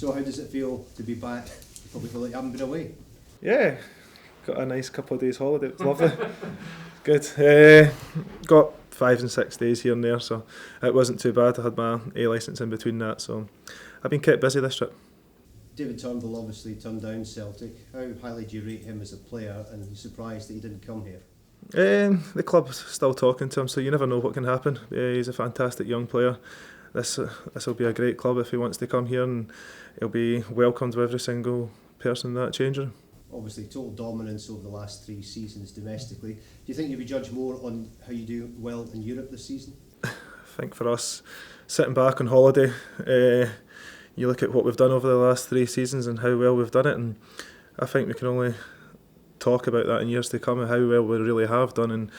So how does it feel to be back? You probably feel like you haven't been away. Yeah, got a nice couple of days holiday. It was lovely. Good. Got 5 and 6 days here and there, so it wasn't too bad. I had my A licence in between that, so I've been kept busy this trip. David Turnbull obviously turned down Celtic. How highly do you rate him as a player, and are you surprised that he didn't come here? The club's still talking to him, so you never know what can happen. He's a fantastic young player. This will be a great club if he wants to come here, and he'll be welcomed with every single person in that changing room. Obviously, total dominance over the last 3 seasons domestically. Do you think you'll be judged more on how you do well in Europe this season? I think for us, sitting back on holiday, you look at what we've done over the last 3 seasons and how well we've done it, and I think we can only talk about that in years to come and how well we really have done and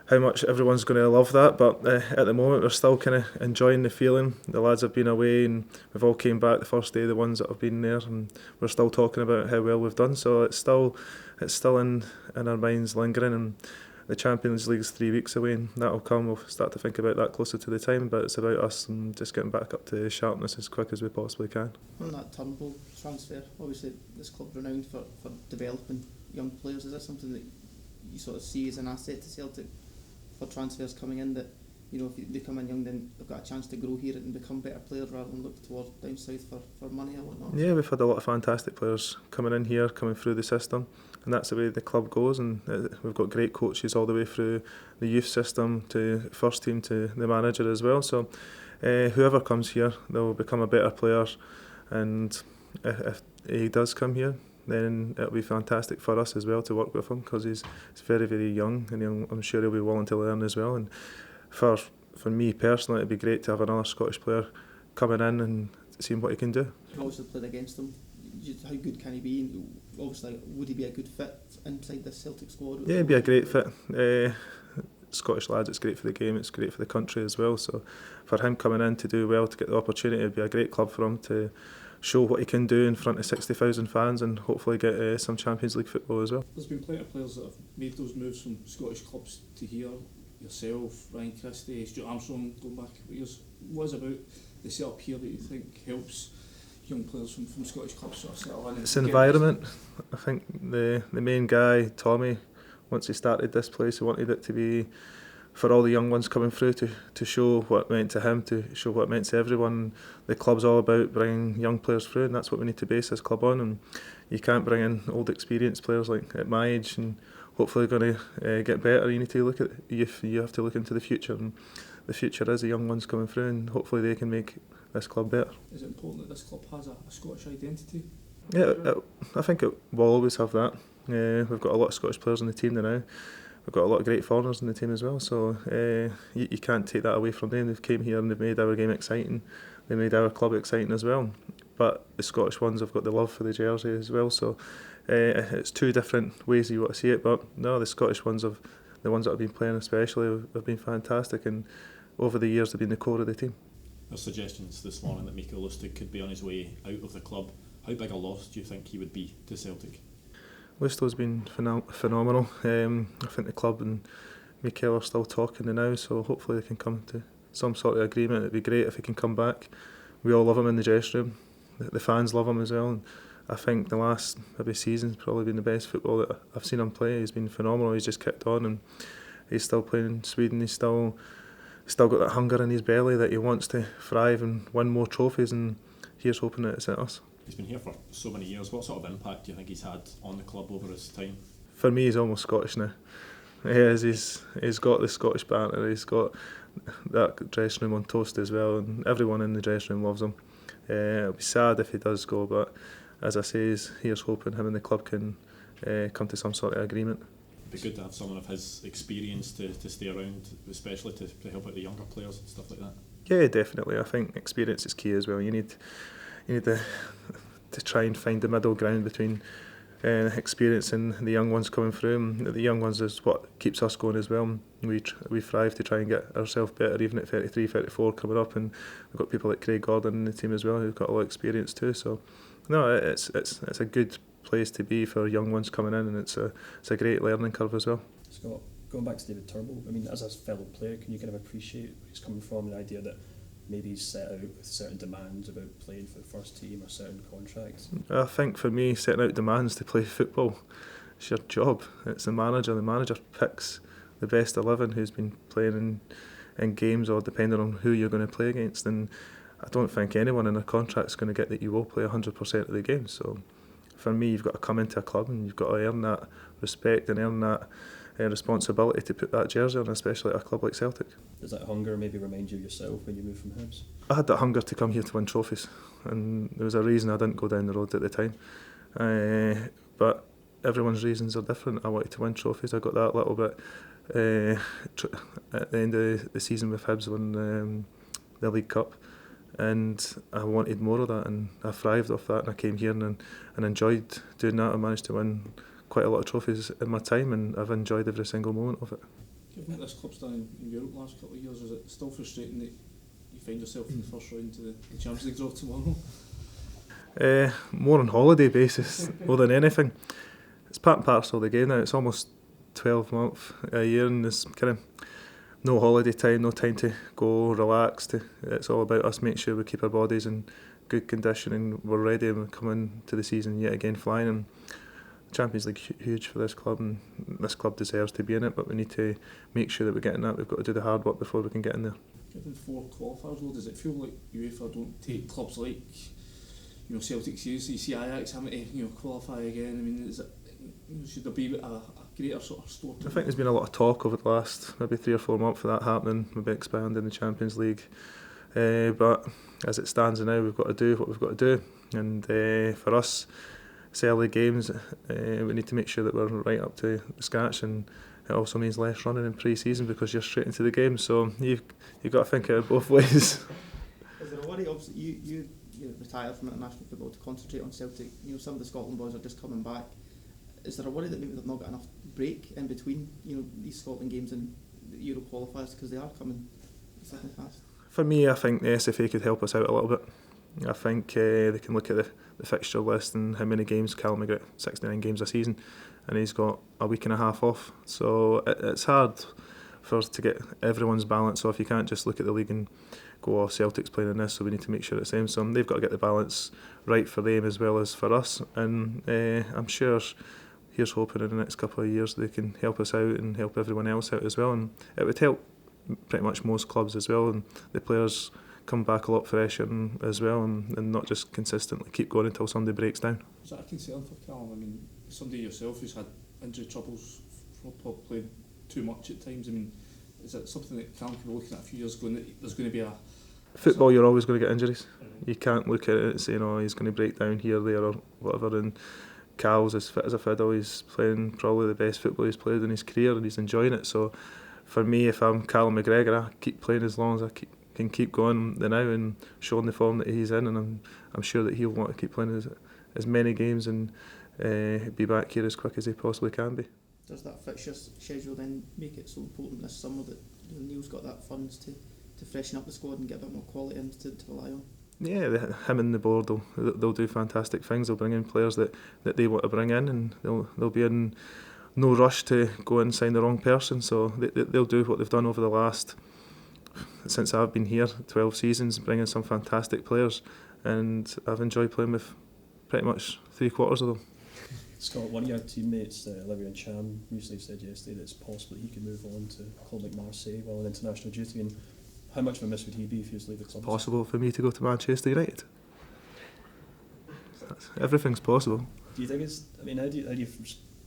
how much everyone's going to love that. But at the moment we're still kind of enjoying the feeling. The lads have been away and we've all came back the first day, the ones that have been there, and we're still talking about how well we've done. So it's still in our minds lingering, and the Champions League's 3 weeks away and that'll come. We'll start to think about that closer to the time, but it's about us and just getting back up to sharpness as quick as we possibly can. On that Turnbull transfer, obviously this club's renowned for developing young players. Is that something that you sort of see as an asset to Celtic for transfers coming in, that, you know, if they come in young then they've got a chance to grow here and become better players rather than look towards down south for money or whatnot? Yeah, we've had a lot of fantastic players coming in here, coming through the system, and that's the way the club goes, and we've got great coaches all the way through the youth system to first team to the manager as well. So whoever comes here, they'll become a better player, and if he does come here, then it'll be fantastic for us as well to work with him, because he's very, very young, and I'm sure he'll be willing to learn as well. And for me personally, it'd be great to have another Scottish player coming in and seeing what he can do. You've obviously played against him. How good can he be? Obviously, would he be a good fit inside this Celtic squad? Yeah, he'd be a great fit. Scottish lads, it's great for the game, it's great for the country as well. So for him coming in to do well, to get the opportunity, it'd be a great club for him to show what he can do in front of 60,000 fans and hopefully get some Champions League football as well. There's been plenty of players that have made those moves from Scottish clubs to here. Yourself, Ryan Christie, Stuart Armstrong, going back years. What is about the setup here that you think helps young players from Scottish clubs sort of settle in? It's environment. I think the main guy, Tommy, once he started this place, he wanted it to be for all the young ones coming through, to show what it meant to him, to show what it meant to everyone. The club's all about bringing young players through, and that's what we need to base this club on. And you can't bring in old experienced players like at my age and hopefully going to get better. You need to look at youth. You have to look into the future, and the future is the young ones coming through, and hopefully they can make this club better. Is it important that this club has a Scottish identity? Yeah, I think it will always have that. We've got a lot of Scottish players on the team now. We've got a lot of great foreigners in the team as well, so you can't take that away from them. They've came here and they've made our game exciting. They made our club exciting as well. But the Scottish ones have got the love for the jersey as well, so it's 2 different ways you want to see it. But no, the Scottish ones, the ones that have been playing especially, have been fantastic, and over the years they've been the core of the team. There's suggestions this morning that Mikael Lustig could be on his way out of the club. How big a loss do you think he would be to Celtic? Lusto's been phenomenal. I think the club and Mikael are still talking now, so hopefully they can come to some sort of agreement. It'd be great if he can come back. We all love him in the dressing room. The fans love him as well. And I think the last maybe season's probably been the best football that I've seen him play. He's been phenomenal. He's just kicked on, and he's still playing in Sweden. He's still got that hunger in his belly that he wants to thrive and win more trophies, and here's hoping that it's at us. He's been here for so many years. What sort of impact do you think he's had on the club over his time? For me, he's almost Scottish now. He is. He's got the Scottish banter. He's got that dressing room on toast as well, and everyone in the dressing room loves him. It'll be sad if he does go, but as I say, here's hoping him and the club can come to some sort of agreement. It'd be good to have someone of his experience to stay around, especially to help out the younger players and stuff like that. Yeah, definitely. I think experience is key as well. You need to try and find the middle ground between experience and the young ones coming through. And the young ones is what keeps us going as well. We thrive to try and get ourselves better, even at 33, 34 coming up, and we've got people like Craig Gordon in the team as well who've got a lot of experience too. So no, it's a good place to be for young ones coming in, and it's a great learning curve as well. Scott, going back to David Turnbull, I mean, as a fellow player, can you kind of appreciate where he's coming from, the idea that maybe set out with certain demands about playing for the first team or certain contracts? I think for me, setting out demands to play football, it's your job. It's the manager. The manager picks the best 11 who's been playing in games, or depending on who you're going to play against. And I don't think anyone in a contract is going to get that you will play 100% of the games. So for me, you've got to come into a club and you've got to earn that respect and earn that responsibility to put that jersey on, especially at a club like Celtic. Does that hunger maybe remind you of yourself when you moved from Hibs? I had that hunger to come here to win trophies, and there was a reason I didn't go down the road at the time. But everyone's reasons are different. I wanted to win trophies. I got that little bit at the end of the season with Hibs, won the League Cup, and I wanted more of that, and I thrived off that, and I came here and enjoyed doing that. I managed to win quite a lot of trophies in my time, and I've enjoyed every single moment of it. Given what this club's done in Europe the last couple of years, is it still frustrating that you find yourself in the first round to the Champions League draw tomorrow? More on holiday basis more than anything. It's part and parcel of the game now. It's almost 12 months a year, and there's kind of no holiday time, no time to go relax. It's all about us making sure we keep our bodies in good condition and we're ready, and we come into the season yet again flying. And Champions League huge for this club, and this club deserves to be in it, but we need to make sure that we get in that. We've got to do the hard work before we can get in there. Given 4 qualifiers, though, does it feel like UEFA don't take clubs like Celtic seriously? You see Ajax having to qualify again. I mean, is it, should there be a greater sort of store? I think there's been a lot of talk over the last maybe 3 or 4 months for that happening, maybe expanding the Champions League. But as it stands now, we've got to do what we've got to do, and for us, it's early games. We need to make sure that we're right up to scratch, and it also means less running in pre-season because you're straight into the game. So you've got to think of it both ways. Is there a worry? Obviously, you retired from international football to concentrate on Celtic. Some of the Scotland boys are just coming back. Is there a worry that maybe they've not got enough break in between these Scotland games and the Euro qualifiers, because they are coming second fast? For me, I think the SFA could help us out a little bit. I think they can look at the fixture list and how many games. Callum got 69 games a season, and he's got a week and a half off. So it's hard for us to get everyone's balance off. You can't just look at the league and go, Celtic's playing in this, so we need to make sure it's them. So they've got to get the balance right for them as well as for us. And I'm sure, here's hoping in the next couple of years they can help us out and help everyone else out as well. And it would help pretty much most clubs as well, and the players come back a lot fresher as well, and not just consistently keep going until somebody breaks down. Is that a concern for Callum? I mean, somebody yourself who's had injury troubles from playing too much at times. I mean, is that something that Callum could be looking at a few years ago, that there's going to be a... Football, you're always going to get injuries. You can't look at it and say, he's going to break down here, there or whatever. And Cal's as fit as a fiddle. He's playing probably the best football he's played in his career, and he's enjoying it. So for me, if I'm Callum McGregor, I keep playing as long as I can keep going now and showing the form that he's in, and I'm sure that he'll want to keep playing as many games and be back here as quick as he possibly can be. Does that fixture schedule then make it so important this summer that Neil's got that funds to freshen up the squad and get a bit more quality in to rely on? Yeah, him and the board, they'll do fantastic things. They'll bring in players that they want to bring in, and they'll be in no rush to go and sign the wrong person. So they'll do what they've done over the last, since I've been here, 12 seasons, bringing some fantastic players, and I've enjoyed playing with pretty much 3/4 of them. Scott, one of your teammates, Olivier Cham, recently said yesterday that it's possible he could move on to a club like Marseille while on international duty. And how much of a miss would he be if he was to leave the club? Possible for me to go to Manchester United. Everything's possible. Do you think it's? I mean, how do you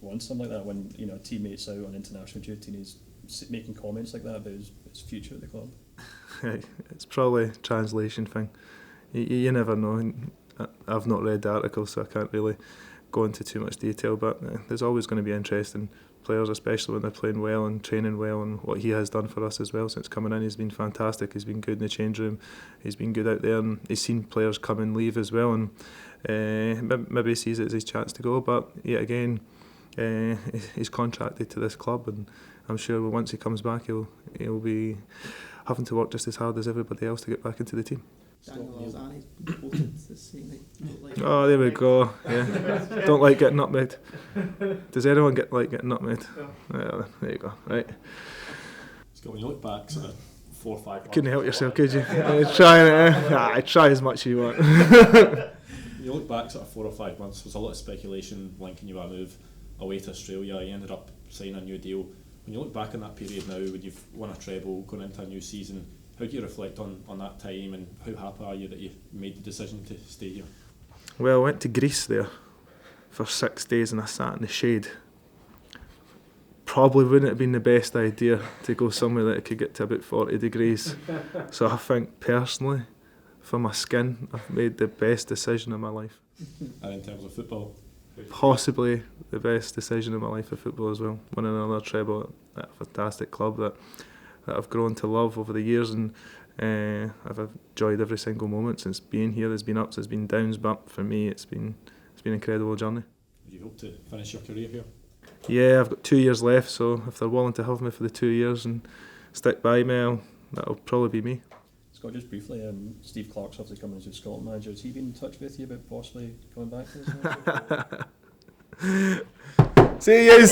want something like that when a teammate's out on international duty and he's making comments like that about his future at the club? It's probably a translation thing. You never know. I've not read the article, so I can't really go into too much detail, but there's always going to be interest in players, especially when they're playing well and training well, and what he has done for us as well since coming in. He's been fantastic. He's been good in the change room, he's been good out there, and he's seen players come and leave as well, and maybe he sees it as his chance to go, but yet again he's contracted to this club, and I'm sure once he comes back he'll be having to work just as hard as everybody else to get back into the team. Daniel Alzani's been quoted as saying that you don't like... Oh, there we go. Yeah, don't like getting nutmegged. Does anyone like getting nutmegged? Yeah, there you go. Right. Scott, when you look back sort of 4 or 5 months. Couldn't help yourself, could you? Try as much as you want. You look back sort of 4 or 5 months, there was a lot of speculation linking you a move away to Australia. You ended up signing a new deal. When you look back on that period now, when you've won a treble, going into a new season, how do you reflect on that time, and how happy are you that you made the decision to stay here? Well, I went to Greece there for 6 days and I sat in the shade. Probably wouldn't have been the best idea to go somewhere that could get to about 40 degrees. So I think personally, for my skin, I've made the best decision of my life. And in terms of football? Possibly the best decision of my life for football as well. Winning another treble at a fantastic club that I've grown to love over the years, and I've enjoyed every single moment since being here. There's been ups, there's been downs, but for me it's been an incredible journey. Would you hope to finish your career here? Yeah, I've got 2 years left, so if they're willing to have me for the 2 years and stick by me, that'll probably be me. Scott, just briefly, Steve Clarke's obviously coming as your Scotland manager. Has he been in touch with you about possibly coming back to this manager? See you.